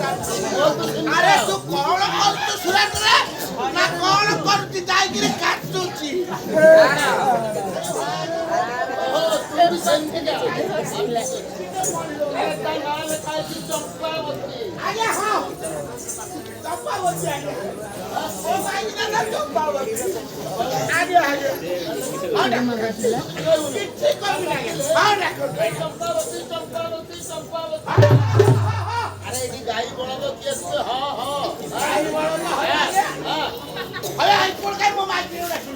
अरे तू कौन तू सुरत रे ना कौन करती जाइए काटुची आगे हाँ चंपावती आगे ओ भाई ना चंपावती आगे आगे किसी को भी नहीं हाँ रखो चंपावती अरे ये गाय बोला तो कैसे हाँ हाँ गाय बोला ना हाँ अरे आई कोल काय मोबाइल क्यों रखी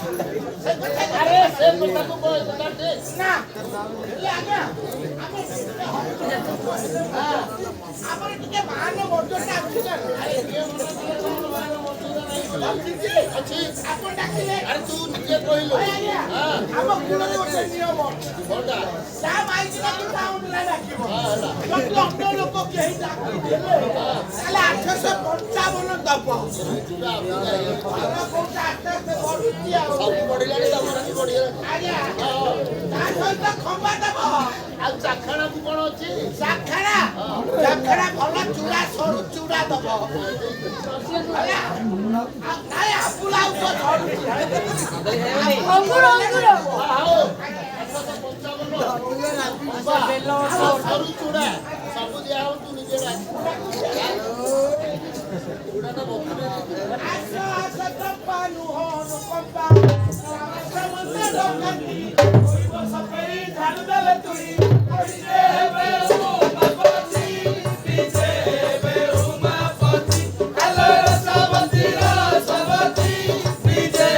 अरे से को तो बोल दे ना ले आ गया आपण ଟିକେ ବାହାନ ମୋଟରଟା ଅଛି ନା ଆରେ ଏ ଅଛି ଆପଣ ଡାକିଲେ ଆରେ ତୁ ନିଜେ କହିଲୁ ଆମ କୁଳରେ ଗୋଟେ ନିୟମ କୋଟା ତା ମାଇକି ନା ତୁ ସାଉଣ୍ଡ ଲା ଡାକିବ ଯଦି ଅନ୍ୟ ଲୋକ କେହି ଡାକିଲେ ତାହେଲେ 855 ଦବ କୋଟା 800 ବଢୁଛି ଆଉ ସବୁ ବଢିଲାଣି ତମର ବି ବଢିଲା ଆଜ୍ଞା ତା ସହିତ ଖମ୍ବା ଦବ ଆଉ ଚାଖଣା ବି କଣ ଅଛି ଚାଖଣା ଚାଖଣା ଭଲ ଚୁଡ଼ା ସରୁ ଚୁଡ଼ା ଦବ ହେଲା ନାଇଁ ଆପୁଲା ଉପ ସରୁ ଅଙ୍ଗୁର ଅଙ୍ଗୁର ହଉ 855 ସରୁ ଚୁଡ଼ା ସବୁ ଦିଆ ହଉ ତୁ ନିଜେ ଚୁଡ଼ାଟା ବତୁରେ ଆସ ତପାନୁ ହନୁ କମ୍ପା ସମତେ ଦୋକାନୀ କୋଇବ ସପେଇ ଝାଡୁ ଦେଲେ ତୁଇ କୋଇছে ବେ ଓ ବାପତି ପିছে ବେ ଉମା ପତି ହେଲୋ ରସବତୀ ପିছে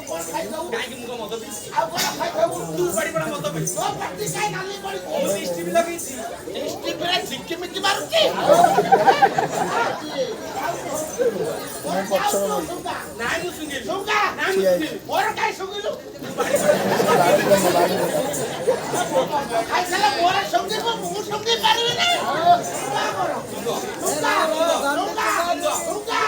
कौन खाई दऊ काहे कि मुको मत भी आ कोन खाई दऊ तू बड़ी बड़ा मत भी तो पार्टी काई नाली पड़ी मु स्टीम लगी छी स्टिक रे झिक्की मिक्की मारुची नाइ मु सुंगी सुंगा नाइ मु सुंगी मोर काई सुंगिलु खाई चला मोर सुंगी को मु सुंगी पारिबे ना सुंगा सुंगा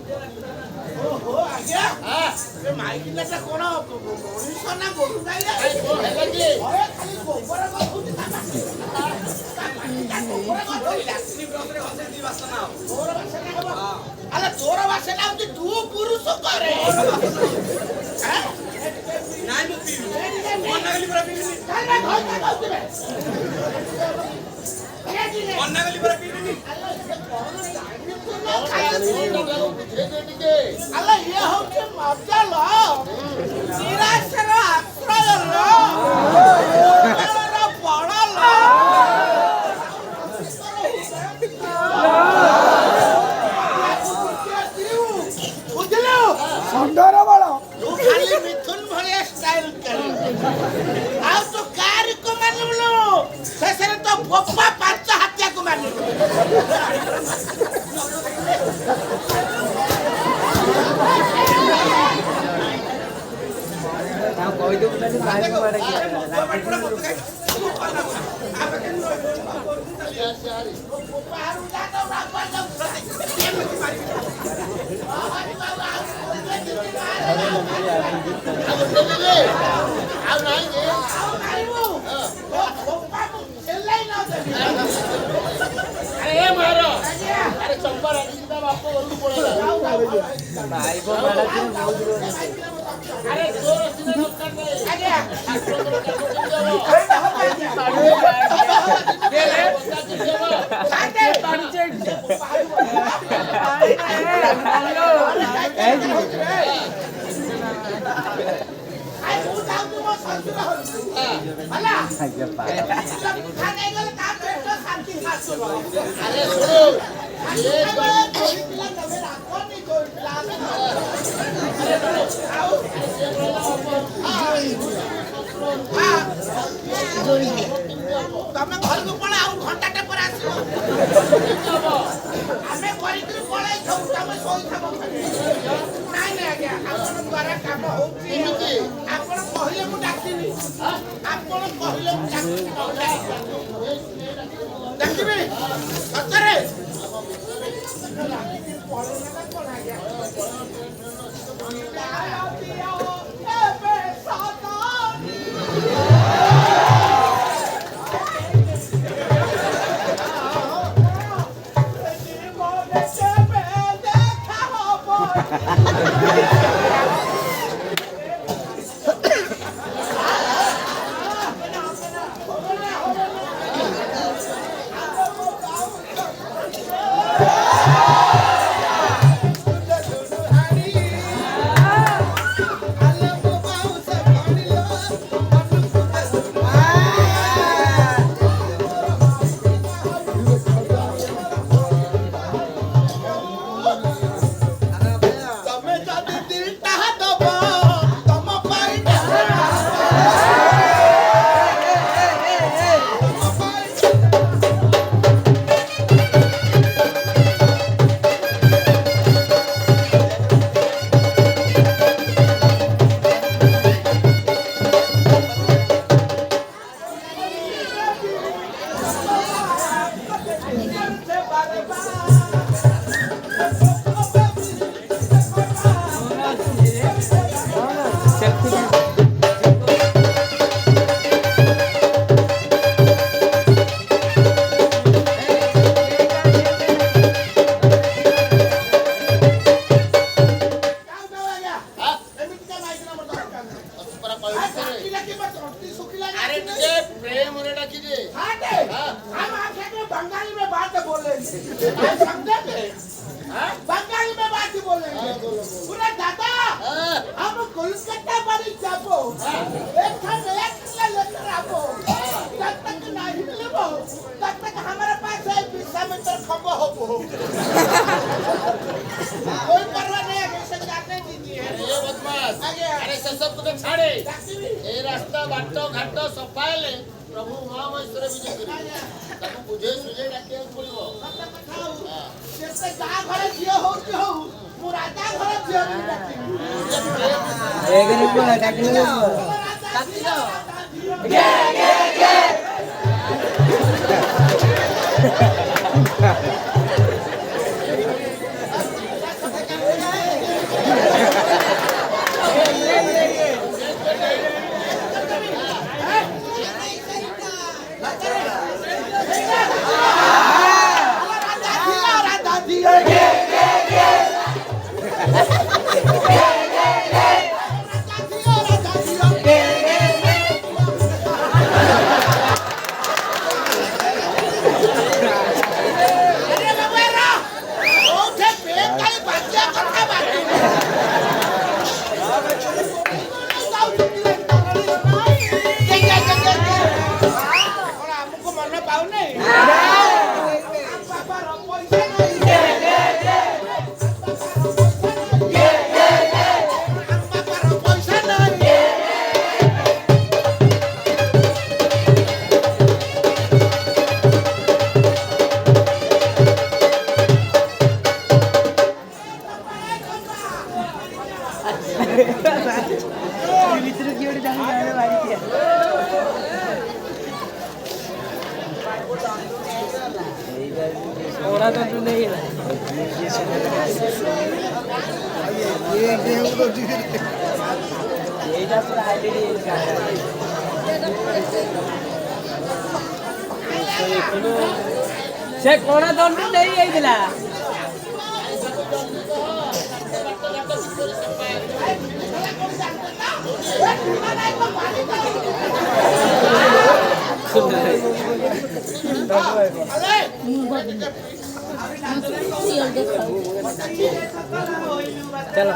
ओहो आज्ञा ए माइकिना ता कोन मनीष ना गोरु गाइला ए को हेला की अरे खाली गोबर गथुती ता गोबर गथुला नी ब्रतरे हसे दी वासना तोर वासना हबो अरे तोर वासना होती तू पुरुष करे हैं नाइ मु पी मन गली पर पी नी काहे घर का कहते मन गली पर पी नी अल्लाह ये होचे मजाल निराशर आश्रय लो पड़ल बुझलो सुंदर बड़ा तू खाली मिथुन भले स्टाइल कर आ तो कार को मानलो शेषरे तो भोपा पांच हत्या को मानलो ना कोई तो नहीं बाहर में पड़ गया अरे चंपर बाप भाई को बड़ा क्यों बहुत रोने अरे जोर से नमस्कार नहीं आगे तमे घर को पळा आ घंटाटे पर आसो आमे करिकरी पळाई थौ तमे सोई थौ नाइ नाइ आज्ञा आपण द्वारा काम होउची आपण कहिले मु डाकिबी आपण कहिले मु डाकिबी सतरे अरे तुझे प्रेम होने डाकी दे हम आखे के बंगाली में बात बोले समझे बंगाली में बात बोलेंगे पूरा दादा हम कोलकाता वाली जाबो एक था नया किला लेकर आबो जब तक नहीं मिलबो तब तक हमारे पास एक 20 मीटर खंबा होबो कोई परवाह नहीं है कैसे जाने दीजिए ये बदमाश अरे से सब तो छाड़े ए रास्ता बाटो घाटो सफाइले प्रभु महामहेश्वर विजय करी ताको बुझे सुझे डाके पड़िबो जैसे गा घरे जियो हो कि हो मु राजा घरे जियो नहीं डाकी एक रिपो डाकिले काटियो गे गे गे ओरा तो तू नहीं है ये जा पूरा हाईलाइट से कोना दंड नहीं आइला चलो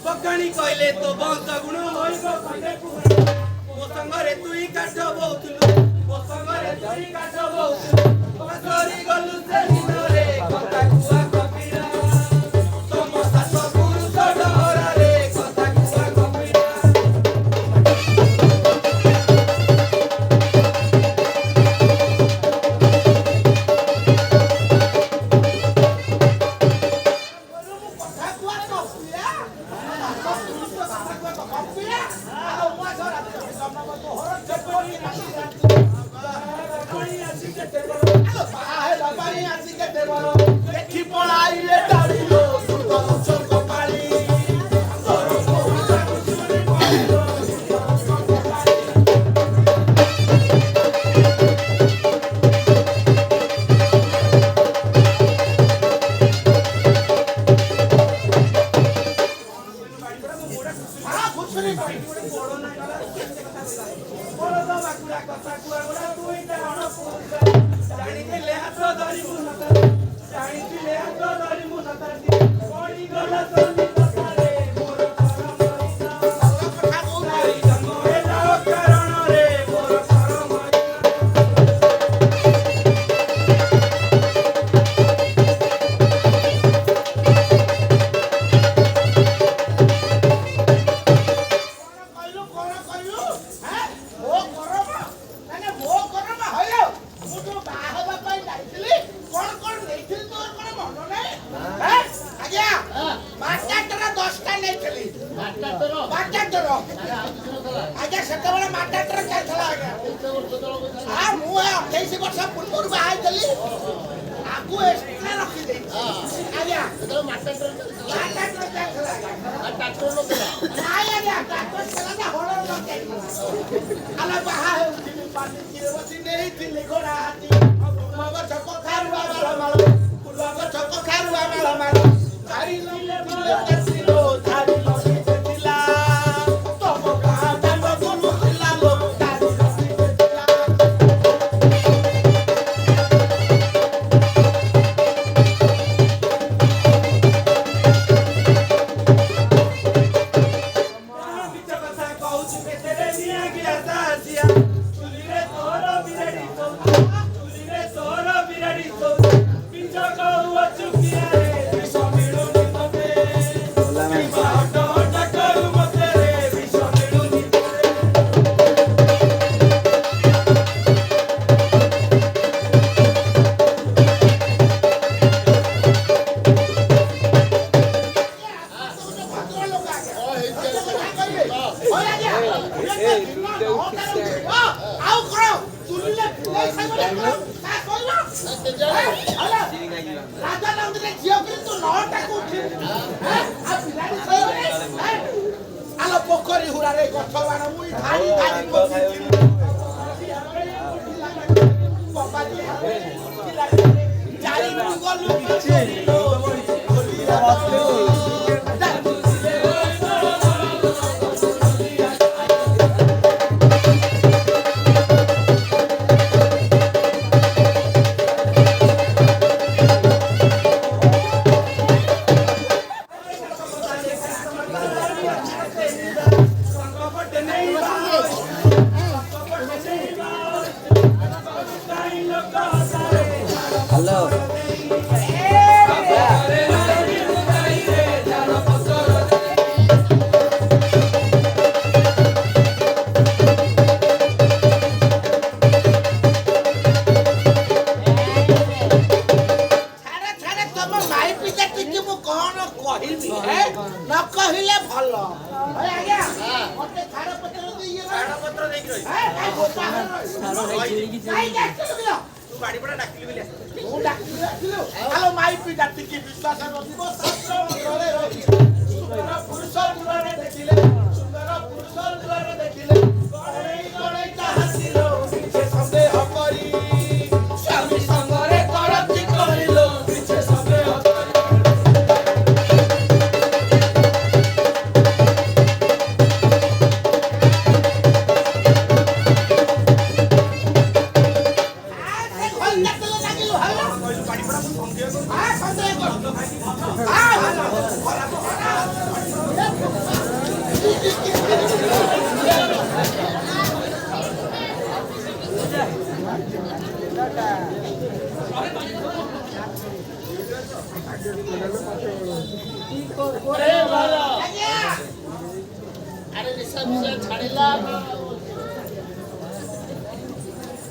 बगाणी कहले तो बंश गुण होइबो खंडे ओ संगरे तुई काठ बहुतलु ओ संगरे तुई काठ बहुतलु बसरी गलु से हिनरे कथा कुआ कपिरा समसा तो पुरुष डहरा रे कथा कुआ कपिरा ମୁଁ 28 ବର୍ଷ ପୂର୍ବରୁ ବାହା ହେଇଥିଲି ଆକୁ ଏକ୍ସଟ୍ରା ରଖିଦେଇଛି ଆଜ୍ଞା ଟ୍ରାକ୍ଟର ନାଇଁ ଆଜ୍ଞା ଟ୍ରାକ୍ଟର ଥିଲା ହଳ ଆମେ ବାହା ହେଉଥିଲି ପାଣିରେ ବସି ନେଇଥିଲି ଘୋଡ଼ା ହାତୀ ଗଛ କଖାରୁଆ ମାଳ ମାଳ ଫୁଲ ଗଛ କଖାରୁଆ ମାଳ ମାଳ ଧାରିଲେ ଆସିଲୋ ଧାରିଲ ଥିଲା ତମ ଗାଁ ଦାଣ୍ଡ ବୁଲୁଥିଲା ଲୋ ଧାରିଲ ଥିଲା ପୋଖରୀ ହୁରାରେ ଗଛ ବାଣ ମୁଇ ଧାରି ଧାରି न कहले भल आज्ञा मते छाड़ पत्र देइए छाड़ पत्र देख रही तू गाड़ी पड़ा डाकिली बिले तू डाकिलो हेलो माई पी डाकी की विश्वास रहिबो शास्त्र मंत्रे रही सुंदर पुरुष दुआरे देखिले गणेई गणेई हसिलो पीछे संदेह करी स्वामी संगरे करती करिलो पीछे संदेह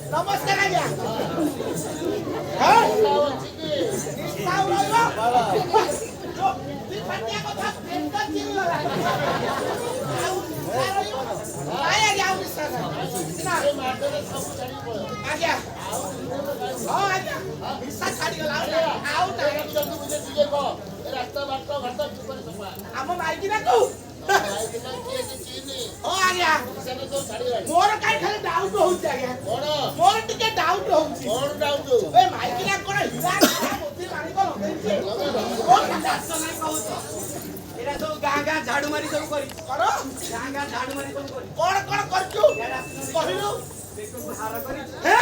नमस्कार आज्ञा मोर काई खाली डाउट होउछ आज्ञा मोर टिके डाउट होउछ कोन डाउट ए माइकिना कोन हिरा बुद्धि मारी को लगैछि कोन डाक्टर नै कहउछ एरा सब गागा झाड़ू मारी सब करी करो गागा झाड़ू मारी सब करी कोन कोन करछु कहिलु देखो हारा करी हे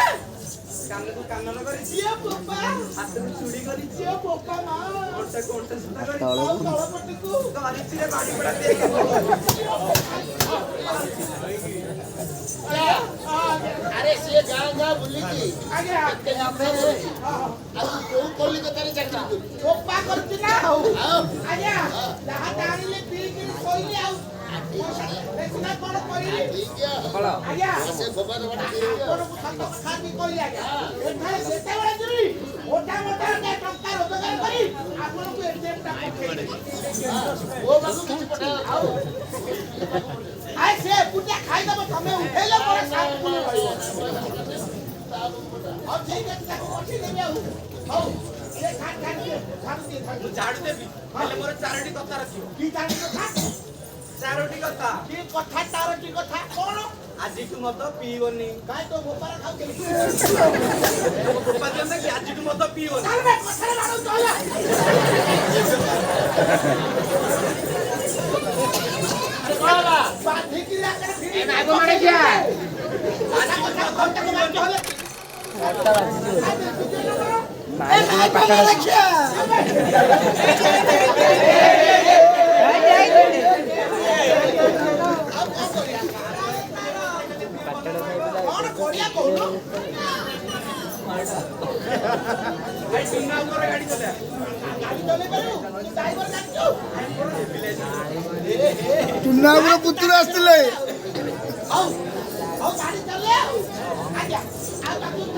कान को कान न करी छिए पप्पा हाथ को चूड़ी करी छिए पप्पा मा कोंटा सुता करी तळ पट्टी को गाड़ी छिए बाड़ी पड़ा दे अरे से गांगा बुलिकी आज्ञा के नामे आ तू कलिकता रे चाकरी पप्पा करती ना हो आज्ञा जहां जानिले पीकी कोइली आउ देखना कोन कोइली ठीक है आज्ञा से गोबर बड़ा कोन को सत खाती कोइली आज्ञा एठाई सेते बड़ा जुरी मोटा मोटा के टंका रोजगार करी आपन को एटीएम टा ओ बाबू किछ पठा आओ आइ ସେ ଏକୁଟିଆ ଖାଇଦବ ତମେ ଉଠେଇଲେ ମୋର ସାଥ୍ ପୁଣି ରହିବ। ହଉ ଠିକ ଅଛି ତାକୁ ପଠେଇଦେବି ଆଉ। ହଉ ସେ ମୁଁ ଝାଡୁ ଦେବି ହେଲେ ମୋର 4ଟି କଥା ରଖିବ। କି ଜାଣି କଥା 4ଟି କଥା। କି କଥା ତାର କି କଥା କଣ? ଆଜିଠୁ ମଦ ପିଇବନି। କାଇଁ ତୋ ଗୋପାଳ ଖାଉଥିଲି? ଗୋପା ଦିଅନ୍ତା କି ଆଜିଠୁ ମଦ ପିଇବନି। ଚାଲବେ କଥାରେ ବାଡ଼ଉ ଚଲା। ବାନ୍ଧିକି ରାଖରେ ଭିଡ଼ି ଆଗ ମାଡେ କିଆ କଥା କଥା ଘଣ୍ଟାକୁ ବାଧ୍ୟ ହେଲେ କଣ କରିବା କହୁନ? ଭାଇ ସୁନା ଉପରେ ଗାଡି ଚଲା। ଗାଡ଼ି ଚଲେଇ ପାରିବୁ? ତୁ ଡ୍ରାଇଭର ଜାଣିଛୁ? ଟୁନାବୁର ପୁତୁର ଆସିଥିଲେ। ହଉ ହଉ ଗାଡ଼ି ଚଲେଇ ଆଉ। ଆଜ୍ଞା ଆଉ ତାକୁ ଉଠ।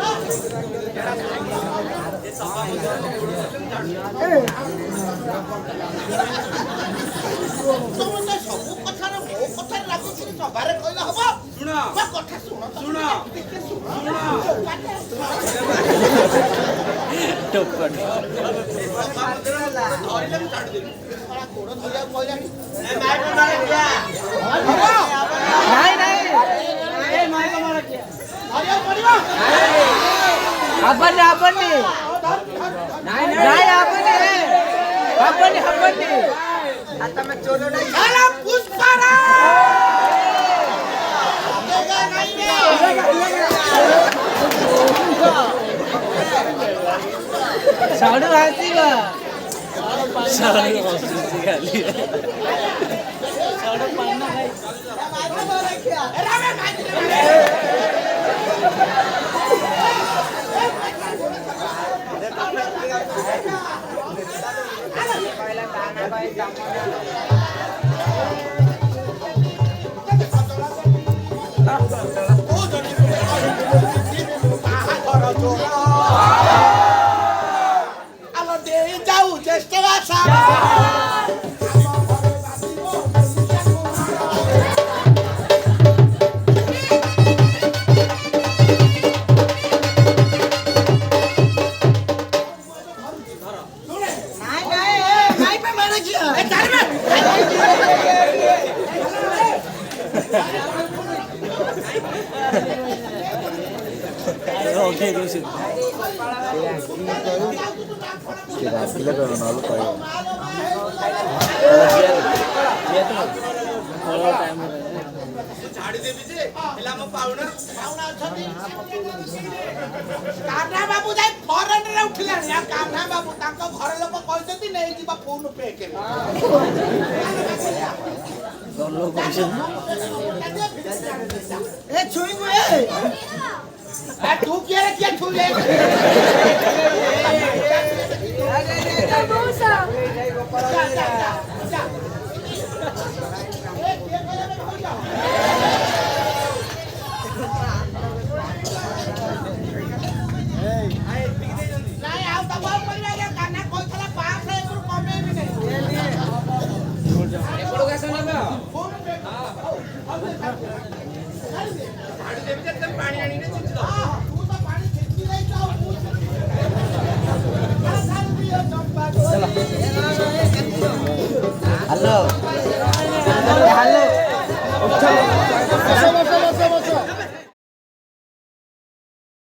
ତମେ ତ ସବୁ କଥାରେ ମୋ କଥାରେ ଲାଗୁଛି ସଭାରେ କହିଲେ ହବ। ଶୁଣ ମୋ କଥା ଶୁଣ ଶୁଣ ଟିକେ ଶୁଣ। ଧରିଲେ ମୁଁ ଛାଡି ଦେବି। ଗୋଡ଼ ଧରିବାକୁ କହିଲାଣି। ନାଇଁ ନାଇଁ ଏ ମାଇକ ମାର କିଆ ଧରିବାକୁ ପଡ଼ିବ। ହବନି ହବନି ନାଇଁ ହବନି ହବନି ସାଲା ପୁଷ୍ପାରା ଦେगा नहीं ସାଉଣ୍ଡ ଆସିବ ସାଉଣ୍ଡ ହସୁଛି ଖାଲି ସାଉଣ୍ଡ ପାନା ଖାଇ आलो दे जाऊ ज्येष्ठ भाषा ଓକେ କହୁଛି ଛାଡି ଦେବି ଯେ ହେଲେ ଆମ ପାଉଣା କାହ୍ନା ବାବୁ ଯାଇ ଫରେନରେ ଉଠିଲାଣି। ଆଉ କାହ୍ନା ବାବୁ ତାଙ୍କ ଘର ଲୋକ କହିଛନ୍ତି ନେଇଯିବା ଫୋନ୍ ପେ କରି। तू क्या रे क्या छू ले नहीं आओ तो बहुत परिवार के खाना कोई थला 500 एकड़ कमे भी नहीं ଏପଟକୁ ଆସ ନେବେ ଛାଡି ଦେବି ଯେ ତମେ ପାଣି ଆଣିକି ଛିଞ୍ଚି ଦବ। तू तो पानी खींची नहीं जाओ ହ୍ୟାଲୋ